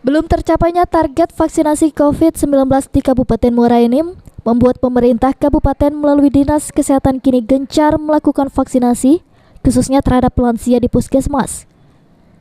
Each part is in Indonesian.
Belum tercapainya target vaksinasi COVID-19 di Kabupaten Muara Enim membuat pemerintah kabupaten melalui Dinas Kesehatan kini gencar melakukan vaksinasi, khususnya terhadap lansia di puskesmas.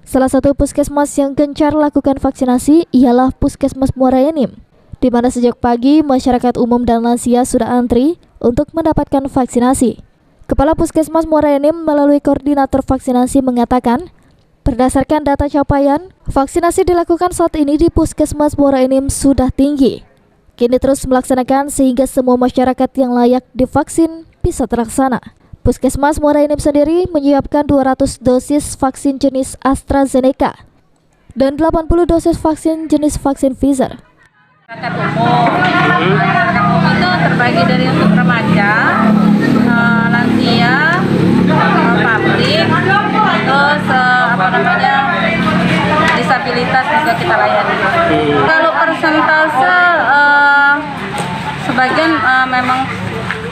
Salah satu puskesmas yang gencar lakukan vaksinasi ialah Puskesmas Muara Enim, di mana sejak pagi masyarakat umum dan lansia sudah antri untuk mendapatkan vaksinasi. Kepala Puskesmas Muara Enim melalui koordinator vaksinasi mengatakan, berdasarkan data capaian, vaksinasi dilakukan saat ini di Puskesmas Muara Enim sudah tinggi. Kini terus melaksanakan sehingga semua masyarakat yang layak divaksin bisa terlaksana. Puskesmas Muara Enim sendiri menyiapkan 200 dosis vaksin jenis AstraZeneca dan 80 dosis vaksin jenis vaksin Pfizer. Masyarakat umum itu terbagi dari untuk remaja, lansia, publik, terus disabilitas juga kita layani. Kalau persentase sebagian memang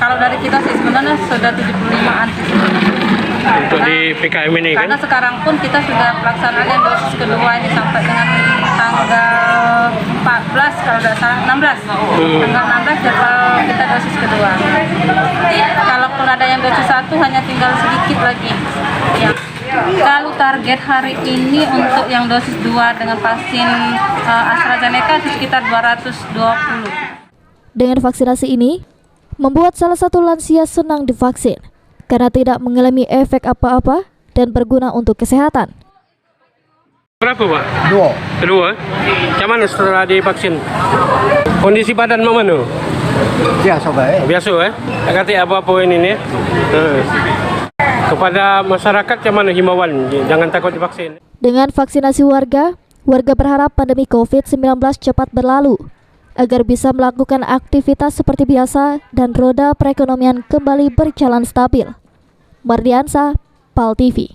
kalau dari kita sih sebenarnya sudah 75-an untuk di PKM ini kan? Karena sekarang pun kita sudah melaksanakan dosis kedua ini sampai dengan tanggal 14 kalau tidak salah 16. Tanggal 16 jadwal kita dosis kedua. Kalaupun ada yang dosis 1 hanya tinggal sedikit lagi. Ya. Kalau target hari ini untuk yang dosis 2 dengan vaksin AstraZeneca itu sekitar 220. Dengan vaksinasi ini, membuat salah satu lansia senang divaksin karena tidak mengalami efek apa-apa dan berguna untuk kesehatan. Berapa, Pak? Dua. Macam mana setelah divaksin? Kondisi badan mana? Biasa baik. Biasa, tak kata apa-apa ini nih. Kepada masyarakat, macam mana himbauan? Jangan takut divaksin. Dengan vaksinasi warga berharap pandemi COVID-19 cepat berlalu agar bisa melakukan aktivitas seperti biasa dan roda perekonomian kembali berjalan stabil. Mardiansa, PAL TV.